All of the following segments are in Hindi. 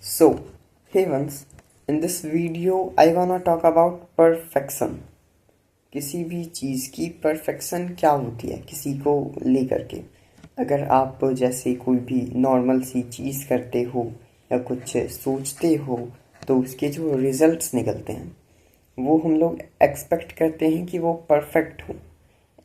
So, hey once, in this video I wanna talk about perfection. किसी भी चीज़ की परफेक्शन क्या होती है किसी को लेकर के। अगर आप जैसे कोई भी नॉर्मल सी चीज़ करते हो या कुछ सोचते हो तो उसके जो रिजल्ट्स निकलते हैं वो हम लोग एक्सपेक्ट करते हैं कि वो परफेक्ट हो,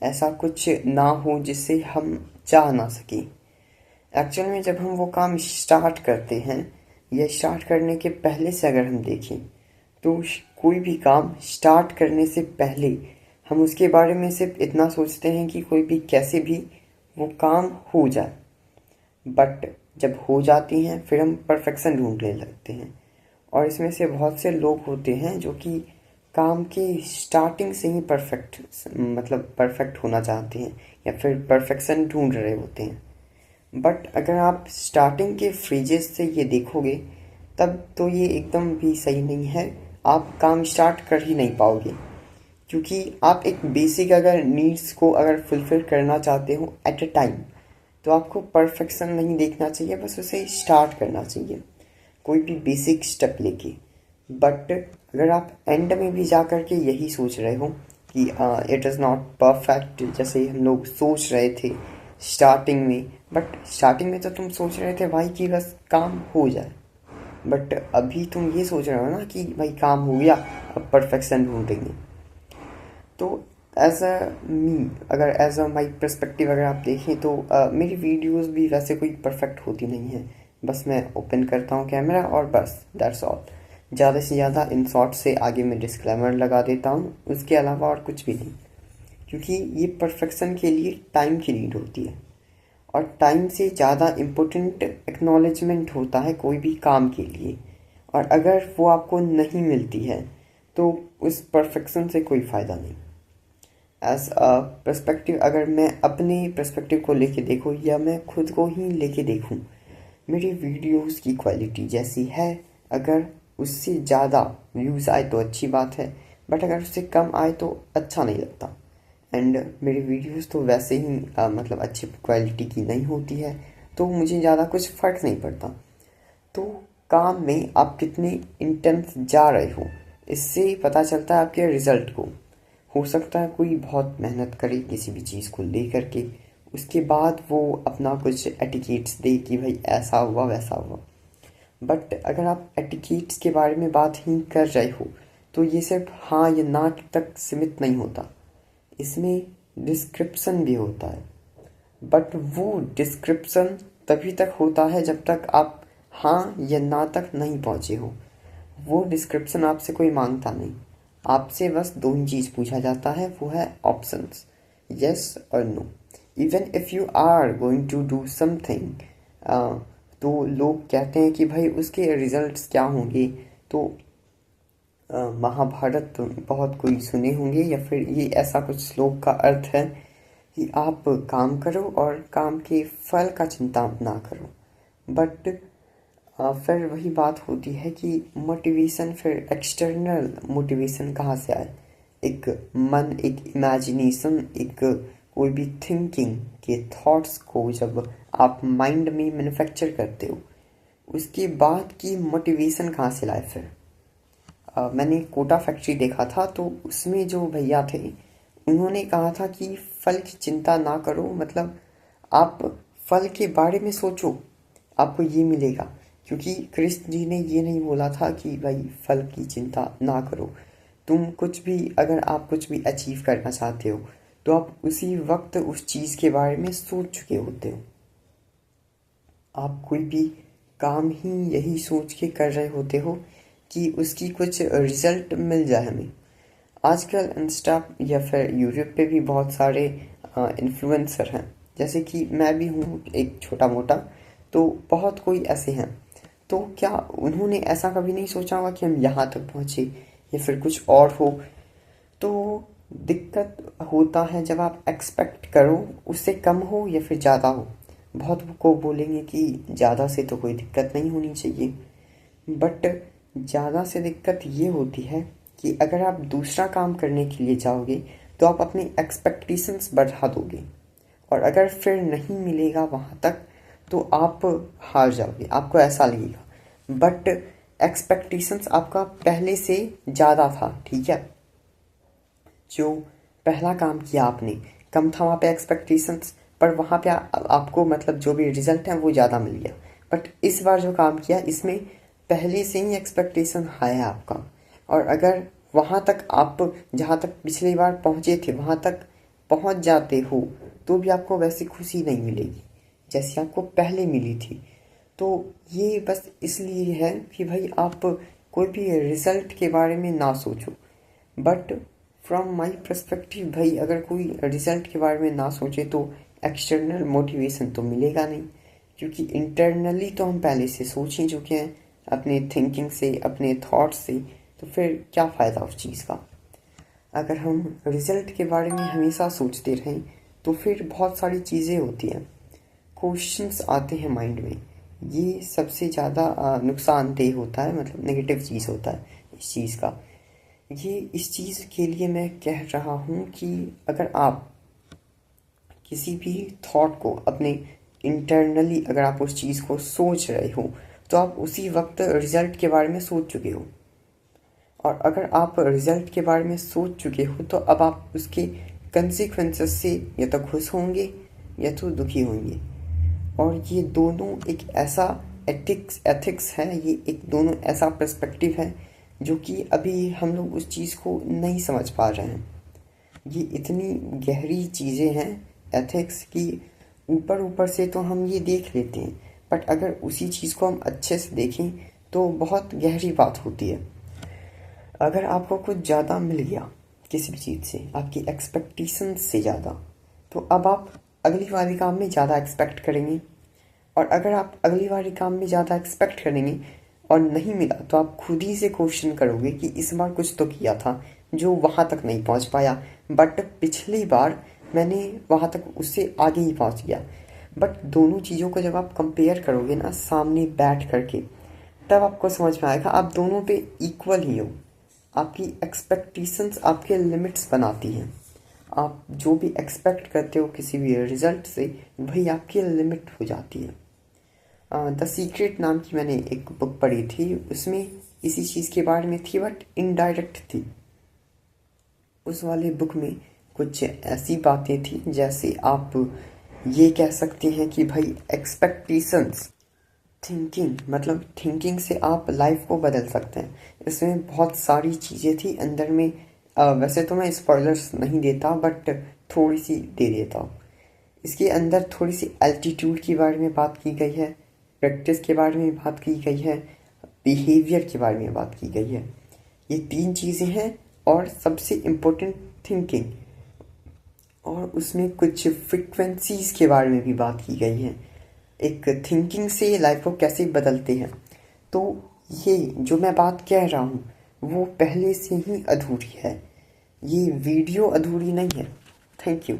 ऐसा कुछ ना हो जिससे हम चाह ना सकें। एक्चुअल में जब हम वो काम स्टार्ट करते हैं या स्टार्ट करने के पहले से अगर हम देखें तो कोई भी काम स्टार्ट करने से पहले हम उसके बारे में सिर्फ इतना सोचते हैं कि कोई भी कैसे भी वो काम हो जाए। बट जब हो जाती हैं फिर हम परफेक्शन ढूंढने लगते हैं। और इसमें से बहुत से लोग होते हैं जो कि काम के स्टार्टिंग से ही परफेक्ट होना चाहते हैं या फिर परफेक्शन ढूंढ रहे होते हैं। बट अगर आप स्टार्टिंग के फ्रेजेस से ये देखोगे तब तो ये एकदम भी सही नहीं है। आप काम स्टार्ट कर ही नहीं पाओगे, क्योंकि आप एक बेसिक अगर नीड्स को अगर फुलफिल करना चाहते हो एट अ टाइम तो आपको परफेक्शन नहीं देखना चाहिए, बस उसे स्टार्ट करना चाहिए कोई भी बेसिक स्टेप लेके। बट अगर आप एंड में भी जा कर के यही सोच रहे हो कि इट इज़ नॉट परफेक्ट जैसे हम लोग सोच रहे थे स्टार्टिंग में, बट स्टार्टिंग में तो तुम सोच रहे थे भाई कि बस काम हो जाए, बट अभी तुम ये सोच रहे हो ना कि भाई काम हो गया अब परफेक्शन ढूंढेंगे। तो एज अ मी अगर एज अ माई पर्सपेक्टिव अगर आप देखें तो मेरी वीडियोस भी वैसे कोई परफेक्ट होती नहीं है। बस मैं ओपन करता हूँ कैमरा और बस दैट्स ऑल। ज़्यादा से ज़्यादा इन शॉर्ट से आगे मैं डिस्क्लेमर लगा देता हूँ, उसके अलावा और कुछ भी नहीं, क्योंकि ये परफेक्शन के लिए टाइम की नीड होती है और टाइम से ज़्यादा इम्पोर्टेंट एक्नॉलेजमेंट होता है कोई भी काम के लिए। और अगर वो आपको नहीं मिलती है तो उस परफेक्शन से कोई फ़ायदा नहीं। एज अ पर्सपेक्टिव अगर मैं अपने पर्सपेक्टिव को लेके देखूँ या मैं खुद को ही लेके देखूँ, मेरी वीडियोस की क्वालिटी जैसी है, अगर उससे ज़्यादा व्यूज़ आए तो अच्छी बात है, बट अगर उससे कम आए तो अच्छा नहीं लगता। एंड मेरी वीडियोस तो वैसे ही अच्छी क्वालिटी की नहीं होती है तो मुझे ज़्यादा कुछ फ़र्क नहीं पड़ता। तो काम में आप कितने इंटेंस जा रहे हो इससे पता चलता है आपके रिज़ल्ट को। हो सकता है कोई बहुत मेहनत करे किसी भी चीज़ को लेकर के, उसके बाद वो अपना कुछ एटिकेट्स दे कि भाई ऐसा हुआ वैसा हुआ। बट अगर आप एटिकेट्स के बारे में बात ही कर रहे हो तो ये सिर्फ हाँ या ना तक सीमित नहीं होता, इसमें डिस्क्रिप्शन भी होता है। बट वो डिस्क्रिप्शन तभी तक होता है जब तक आप हाँ या ना तक नहीं पहुँचे हो। वो डिस्क्रिप्शन आपसे कोई मांगता नहीं, आपसे बस दो ही चीज़ पूछा जाता है, वो है ऑप्शंस, यस और no. Even if you are going to do something तो लोग कहते हैं कि भाई उसके रिजल्ट्स क्या होंगे। तो महाभारत बहुत कोई सुने होंगे या फिर ये ऐसा कुछ श्लोक का अर्थ है कि आप काम करो और काम के फल का चिंता ना करो। बट फिर वही बात होती है कि मोटिवेशन, फिर एक्सटर्नल मोटिवेशन कहाँ से आए। एक मन, एक इमेजिनेशन, एक कोई भी थिंकिंग के थॉट्स को जब आप माइंड में मैन्युफैक्चर करते हो उसके बाद की मोटिवेशन कहाँ से लाए। फिर मैंने कोटा फैक्ट्री देखा था तो उसमें जो भैया थे उन्होंने कहा था कि फल की चिंता ना करो, मतलब आप फल के बारे में सोचो आपको ये मिलेगा। क्योंकि कृष्ण जी ने ये नहीं बोला था कि भाई फल की चिंता ना करो। तुम कुछ भी अगर आप कुछ भी अचीव करना चाहते हो तो आप उसी वक्त उस चीज़ के बारे में सोच चुके होते हो। आप कोई भी काम ही यही सोच के कर रहे होते हो कि उसकी कुछ रिजल्ट मिल जाए हमें। आजकल इंस्टा या फिर यूट्यूब पे भी बहुत सारे इन्फ्लुएंसर हैं, जैसे कि मैं भी हूँ एक छोटा मोटा, तो बहुत कोई ऐसे हैं। तो क्या उन्होंने ऐसा कभी नहीं सोचा होगा कि हम यहाँ तक पहुँचे या फिर कुछ और हो। तो दिक्कत होता है जब आप एक्सपेक्ट करो उससे कम हो या फिर ज़्यादा हो। बहुत को बोलेंगे कि ज़्यादा से तो कोई दिक्कत नहीं होनी चाहिए, बट ज़्यादा से दिक्कत ये होती है कि अगर आप दूसरा काम करने के लिए जाओगे तो आप अपनी एक्सपेक्टेशंस बढ़ा दोगे और अगर फिर नहीं मिलेगा वहाँ तक तो आप हार जाओगे, आपको ऐसा लगेगा। बट एक्सपेक्टेशंस आपका पहले से ज़्यादा था, ठीक है। जो पहला काम किया आपने कम था वहाँ पे एक्सपेक्टेशंस, पर वहाँ पे आपको मतलब जो भी रिजल्ट है वो ज़्यादा मिल गया। बट इस बार जो काम किया इसमें पहले से ही एक्सपेक्टेशन हाई है आपका, और अगर वहाँ तक आप जहाँ तक पिछली बार पहुँचे थे वहाँ तक पहुँच जाते हो तो भी आपको वैसी खुशी नहीं मिलेगी जैसी आपको पहले मिली थी। तो ये बस इसलिए है कि भाई आप कोई भी रिज़ल्ट के बारे में ना सोचो। बट फ्रॉम माई पर्सपेक्टिव भाई अगर कोई रिज़ल्ट के बारे में ना सोचे तो एक्सटर्नल मोटिवेशन तो मिलेगा नहीं, क्योंकि इंटरनली तो हम पहले से सोच ही चुके हैं अपने थिंकिंग से, अपने थॉट्स से। तो फिर क्या फ़ायदा उस चीज़ का। अगर हम रिज़ल्ट के बारे में हमेशा सोचते रहें तो फिर बहुत सारी चीज़ें होती हैं, क्वेश्चंस आते हैं माइंड में। ये सबसे ज़्यादा नुकसानदेह होता है, मतलब नेगेटिव चीज़ होता है इस चीज़ का। ये इस चीज़ के लिए मैं कह रहा हूँ कि अगर आप किसी भी थॉट को अपने इंटरनली अगर आप उस चीज़ को सोच रहे हो तो आप उसी वक्त रिज़ल्ट के बारे में सोच चुके हो। और अगर आप रिज़ल्ट के बारे में सोच चुके हो तो अब आप उसके कंसिक्वेंसेस से या तो खुश होंगे या तो दुखी होंगे। और ये दोनों एक ऐसा एथिक्स है, ये एक दोनों ऐसा पर्सपेक्टिव है जो कि अभी हम लोग उस चीज़ को नहीं समझ पा रहे हैं। ये इतनी गहरी चीज़ें हैं एथिक्स की, ऊपर ऊपर से तो हम ये देख लेते हैं, बट अगर उसी चीज़ को हम अच्छे से देखें तो बहुत गहरी बात होती है। अगर आपको कुछ ज़्यादा मिल गया किसी भी चीज़ से, आपकी एक्सपेक्टेशंस से ज़्यादा, तो अब आप अगली वाली काम में ज़्यादा एक्सपेक्ट करेंगे। और अगर आप अगली वाली काम में ज़्यादा एक्सपेक्ट करेंगे और नहीं मिला तो आप खुद ही से क्वेश्चन करोगे कि इस बार कुछ तो किया था जो वहाँ तक नहीं पहुँच पाया, बट पिछली बार मैंने वहाँ तक उससे आगे ही पहुँच गया। बट दोनों चीज़ों को जब आप कंपेयर करोगे ना सामने बैठ करके, तब आपको समझ में आएगा आप दोनों पे इक्वल ही हो। आपकी एक्सपेक्टेशंस आपके लिमिट्स बनाती हैं। आप जो भी एक्सपेक्ट करते हो किसी भी रिज़ल्ट से वही आपकी लिमिट हो जाती है। द सीक्रेट नाम की मैंने एक बुक पढ़ी थी, उसमें इसी चीज़ के बारे में थी बट इनडायरेक्ट थी। उस वाले बुक में कुछ ऐसी बातें थी जैसे आप ये कह सकते हैं कि भाई एक्सपेक्टेशंस मतलब थिंकिंग से आप लाइफ को बदल सकते हैं। इसमें बहुत सारी चीज़ें थी अंदर में। वैसे तो मैं स्पॉयलर्स नहीं देता बट थोड़ी सी दे देता हूँ। इसके अंदर थोड़ी सी एल्टीट्यूड के बारे में बात की गई है, प्रैक्टिस के बारे में बात की गई है, बिहेवियर के बारे में बात की गई है। ये 3 चीज़ें हैं और सबसे इम्पोर्टेंट थिंकिंग, और उसमें कुछ फ्रीक्वेंसीज के बारे में भी बात की गई है। एक थिंकिंग से लाइफ को कैसे बदलते हैं। तो ये जो मैं बात कह रहा हूँ वो पहले से ही अधूरी है, ये वीडियो अधूरी नहीं है। Thank you.